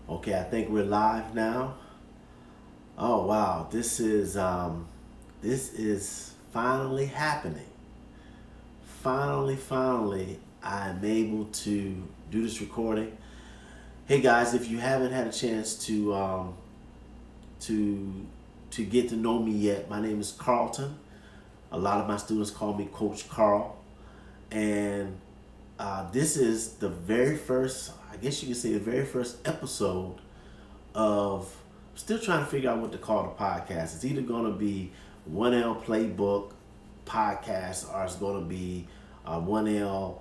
Okay, I think we're live now. Oh wow, this is finally happening. Finally, I'm able to do this recording. Hey guys, if you haven't had a chance to to get to know me yet, my name is Carlton. A lot of my students call me Coach Carl, and this is the very first, I guess you could say, the very first episode of still trying to figure out what to call the podcast. It's either going to be 1L Playbook Podcast or it's going to be 1L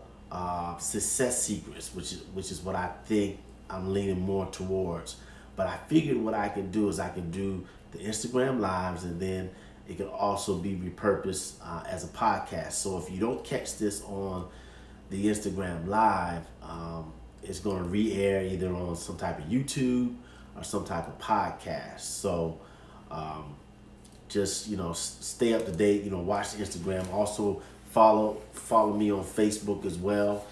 Success Secrets, which is what I think I'm leaning more towards. But I figured what I can do is I can do the Instagram lives, and then it can also be repurposed as a podcast. So if you don't catch this on the Instagram live, it's going to re-air either on some type of YouTube or some type of podcast. So um, just stay up to date. Watch the Instagram. Also follow me on Facebook as well.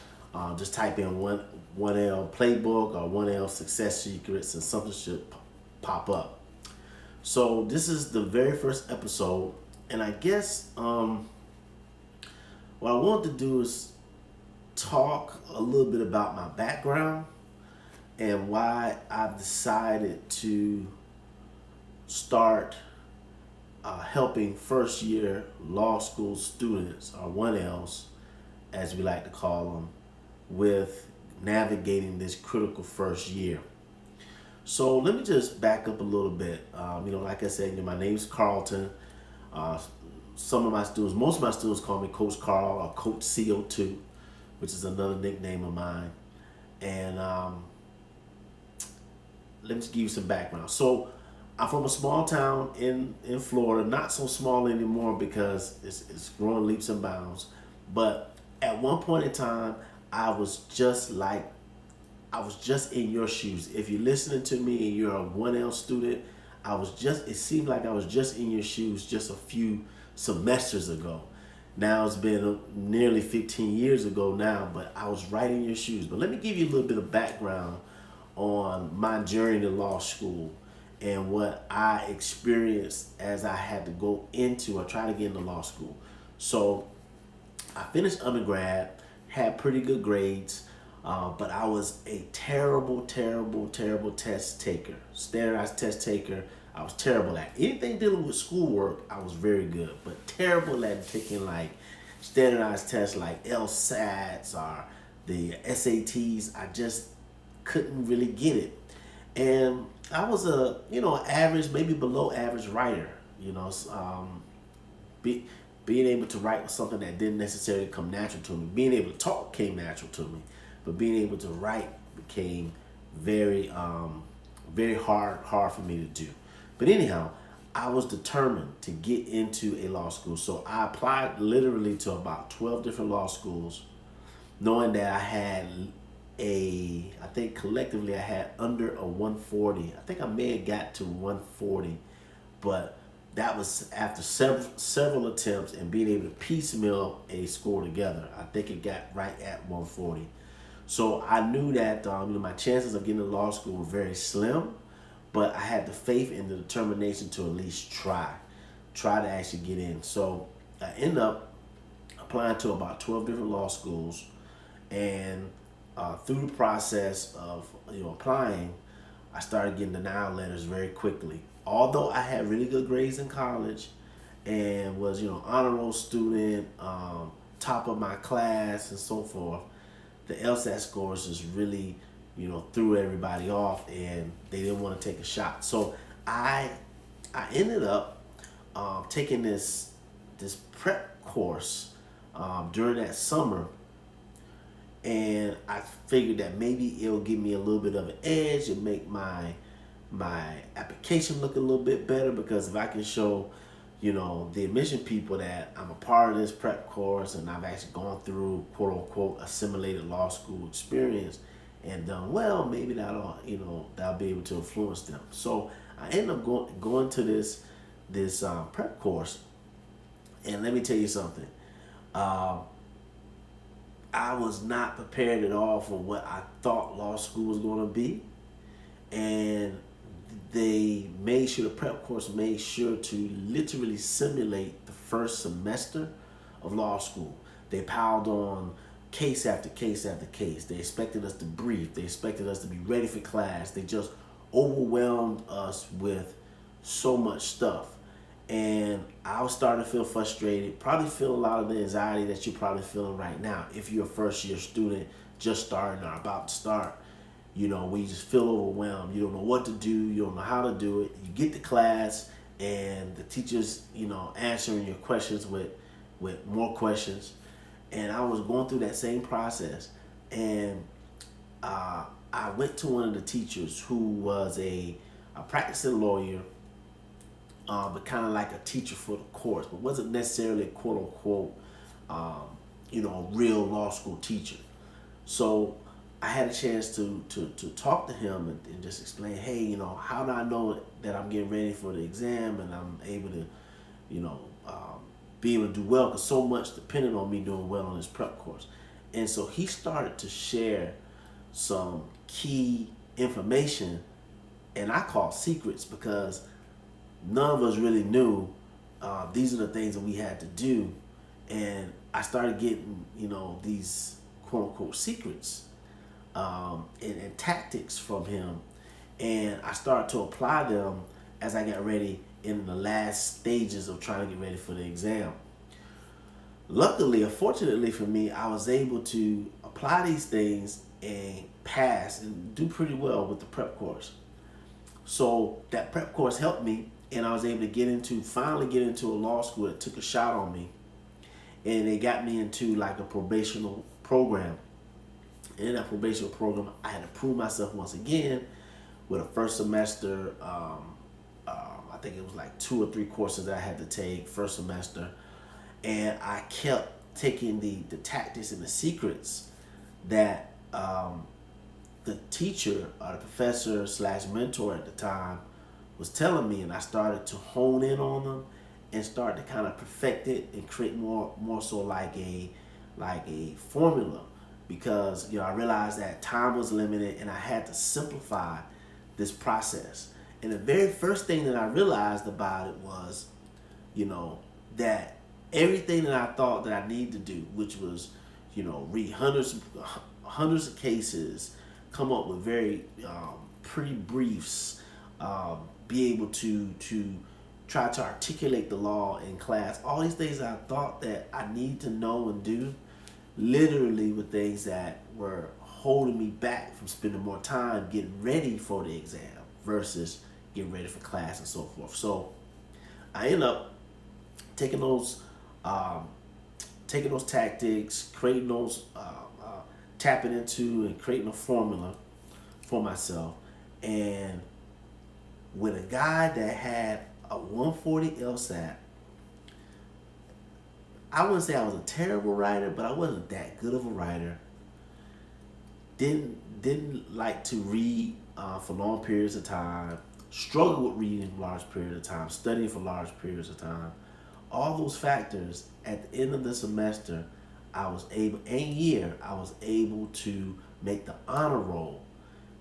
Just type in one L Playbook or 1L Success Secrets, and something should pop up. So this is the very first episode, and I guess what I want to do is talk a little bit about my background and why I've decided to start helping first year law school students, or 1Ls as we like to call them, with navigating this critical first year. So let me just back up a little bit. Like I said, my name's Carlton. Uh, some of my students, most of my students call me Coach Carl or Coach CO2, which is another nickname of mine. And let me just give you some background. So I'm from a small town in Florida, not so small anymore because it's growing leaps and bounds. But at one point in time, I was just like, I was just in your shoes. If you're listening to me and you're a 1L student, it seemed like I was just in your shoes just a few semesters ago. Now it's been nearly 15 years ago now, but I was right in your shoes. But let me give you a little bit of background on my journey to law school and what I experienced as I had to go into or try to get into law school. So I finished undergrad, had pretty good grades, but I was a terrible test taker, standardized test taker. I was terrible at anything dealing with schoolwork. I was very good, but terrible at taking like standardized tests like LSATs or the SATs. I just couldn't really get it, and I was a average, maybe below average writer. Be, being able to write was something that didn't necessarily come natural to me. Being able to talk came natural to me, but being able to write became very hard for me to do. But anyhow, I was determined to get into a law school, so I applied literally to about 12 different law schools, knowing that I had I think collectively I had under a 140. I think I may have got to 140, but that was after several attempts and being able to piecemeal a score together. I think it got right at 140. So I knew that my chances of getting to law school were very slim, but I had the faith and the determination to at least try to actually get in. So I ended up applying to about 12 different law schools, and through the process of applying, I started getting denial letters very quickly. Although I had really good grades in college and was honor roll student, top of my class and so forth, the LSAT scores just really threw everybody off, and they didn't want to take a shot. So I ended up taking this prep course during that summer, and I figured that maybe it'll give me a little bit of an edge and make my application look a little bit better, because if I can show the admission people that I'm a part of this prep course and I've actually gone through quote unquote assimilated law school experience and done well, maybe that'll be able to influence them. So I ended up going to this prep course, and let me tell you something. Uh, I was not prepared at all for what I thought law school was going to be, and they made sure, the prep course made sure to literally simulate the first semester of law school. They piled on case after case after case. They expected us to brief. They expected us to be ready for class. They just overwhelmed us with so much stuff. And I was starting to feel frustrated, probably feel a lot of the anxiety that you're probably feeling right now if you're a first year student just starting or about to start. You know, we just feel overwhelmed. You don't know what to do. You don't know how to do it. You get to class and the teacher's, answering your questions with more questions. And I was going through that same process. And I went to one of the teachers who was a practicing lawyer, but kind of like a teacher for the course, but wasn't necessarily a quote unquote, real law school teacher. So I had a chance to talk to him and just explain, hey, how do I know that I'm getting ready for the exam and I'm able to, be able to do well? Because so much depended on me doing well on this prep course. And so he started to share some key information, and I call secrets because none of us really knew these are the things that we had to do. And I started getting, these quote unquote secrets and tactics from him. And I started to apply them as I got ready in the last stages of trying to get ready for the exam. Luckily, or fortunately for me, I was able to apply these things and pass and do pretty well with the prep course. So that prep course helped me, and I was able to finally get into a law school that took a shot on me. And they got me into like a probational program. And in that probational program, I had to prove myself once again with a first semester. I think it was like 2 or 3 courses that I had to take first semester. And I kept taking the tactics and the secrets that the teacher or the professor slash mentor at the time was telling me, and I started to hone in on them and start to kind of perfect it and create more so like a formula, because I realized that time was limited and I had to simplify this process. And the very first thing that I realized about it was, that everything that I thought that I needed to do, which was, read hundreds of cases, come up with very pretty briefs, be able to try to articulate the law in class. All these things I thought that I need to know and do, literally were things that were holding me back from spending more time getting ready for the exam versus getting ready for class and so forth. So I end up taking those tactics, creating those, tapping into and creating a formula for myself. And with a guy that had a 140 LSAT, I wouldn't say I was a terrible writer, but I wasn't that good of a writer. Didn't like to read for long periods of time. Struggled with reading for large periods of time, studying for large periods of time. All those factors, at the end of the semester, I was able to make the honor roll.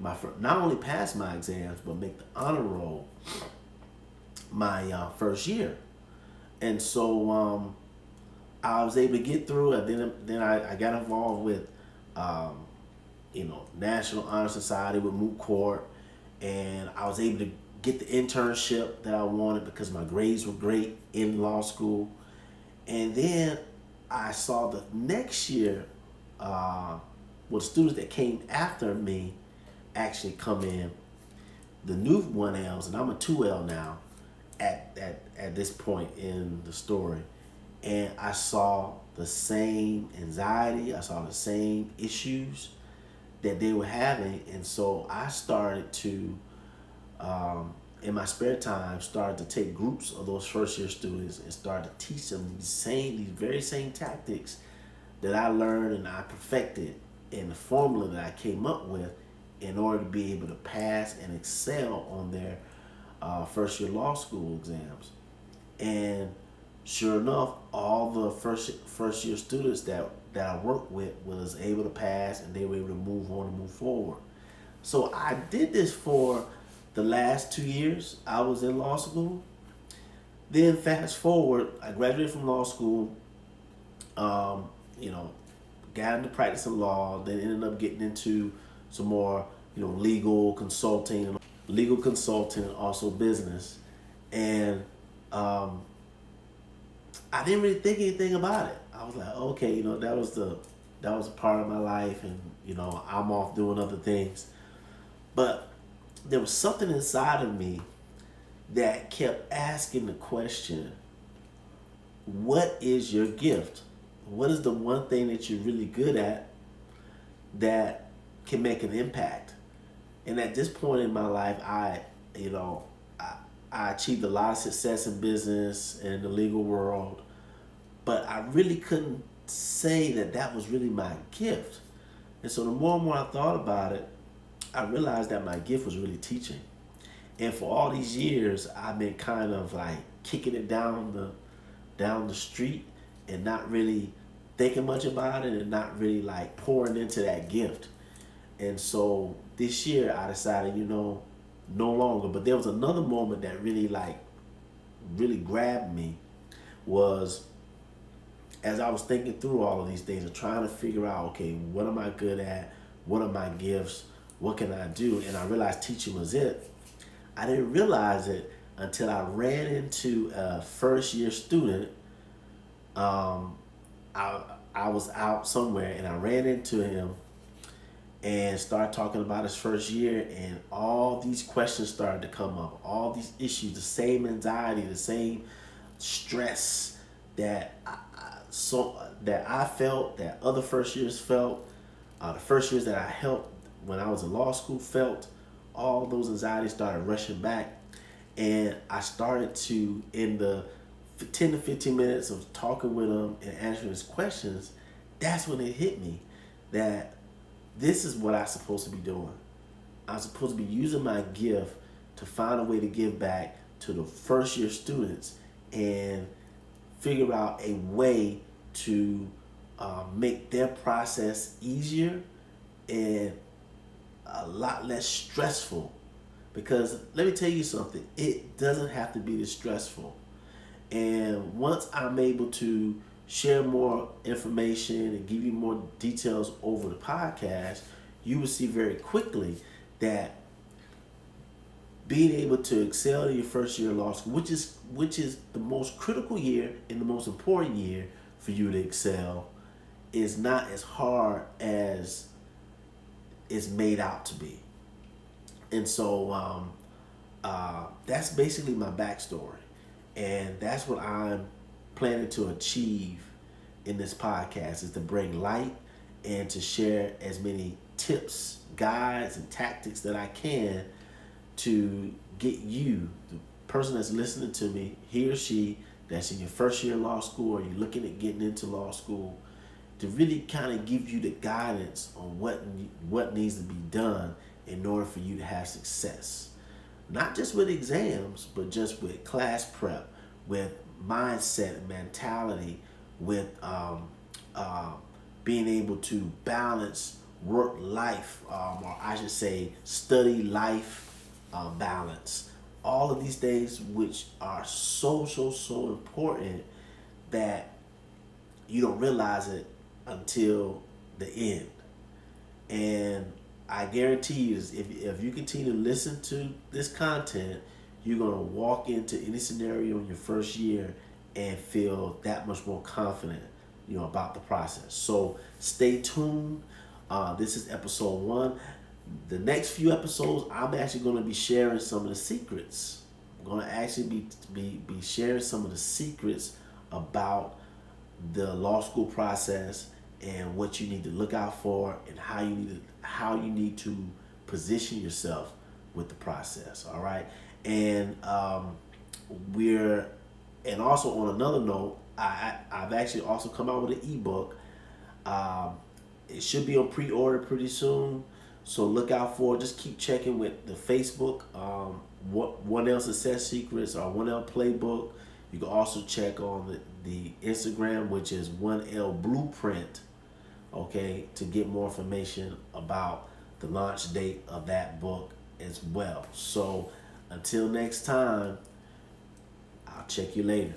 Not only pass my exams, but make the honor roll my first year. And so I was able to get through it. Then I got involved with National Honor Society with moot court, and I was able to get the internship that I wanted because my grades were great in law school. And then I saw the next year, the students that came after me actually come in, the new 1L's, and I'm a 2L now at this point in the story. And I saw the same anxiety, I saw the same issues that they were having. And so I started to, in my spare time, started to take groups of those first year students and started to teach them these very same tactics that I learned and I perfected in the formula that I came up with in order to be able to pass and excel on their first year law school exams. And sure enough, all the first year students that I worked with was able to pass, and they were able to move on and move forward. So I did this for the last 2 years I was in law school. Then fast forward, I graduated from law school, um, you know, got into practicing law, then ended up getting into some more, legal consulting, and also business. And um, I didn't really think anything about it. I was like, okay, that was a part of my life, and I'm off doing other things. But there was something inside of me that kept asking the question, what is your gift? What is the one thing that you're really good at that can make an impact? And at this point in my life, you know, I, I achieved a lot of success in business and in the legal world, but I really couldn't say that that was really my gift. And so the more and more I thought about it, I realized that my gift was really teaching. And for all these years, I've been kind of like kicking it down the street and not really thinking much about it and not really like pouring into that gift. And so this year I decided, no longer. But there was another moment that really grabbed me, was as I was thinking through all of these things and trying to figure out, okay, what am I good at? What are my gifts? What can I do? And I realized teaching was it. I didn't realize it until I ran into a first year student. Um, I was out somewhere and I ran into him and started talking about his first year, and all these questions started to come up, all these issues, the same anxiety, the same stress that I felt, that other first years felt, the first years that I helped when I was in law school felt. All those anxieties started rushing back, and I started to, in the 10 to 15 minutes of talking with him and answering his questions, that's when it hit me that this is what I'm supposed to be doing. I'm supposed to be using my gift to find a way to give back to the first year students and figure out a way to make their process easier and a lot less stressful. Because let me tell you something, it doesn't have to be this stressful. And once I'm able to share more information and give you more details over the podcast, you will see very quickly that being able to excel in your first year of law school, which is the most critical year and the most important year for you to excel, is not as hard as it's made out to be. And so that's basically my backstory. And that's what I'm planning to achieve in this podcast, is to bring light and to share as many tips, guides, and tactics that I can to get you, the person that's listening to me, he or she that's in your first year of law school or you're looking at getting into law school, to really kind of give you the guidance on what needs to be done in order for you to have success. Not just with exams, but just with class prep, with mindset and mentality, with being able to balance work life, or I should say study life balance. All of these things which are so important that you don't realize it until the end. And I guarantee you, if you continue to listen to this content, you're going to walk into any scenario in your first year and feel that much more confident, about the process. So stay tuned. This is episode 1. The next few episodes, I'm actually going to be sharing some of the secrets. I'm going to actually be sharing some of the secrets about the law school process and what you need to look out for and how you need to position yourself with the process. All right, and and also on another note, I've actually also come out with an ebook. It should be on pre-order pretty soon, so look out for it. Just keep checking with the Facebook, 1L Success Secrets or 1L Playbook. You can also check on the Instagram, which is 1L Blueprint, okay, to get more information about the launch date of that book as well. So until next time, I'll check you later.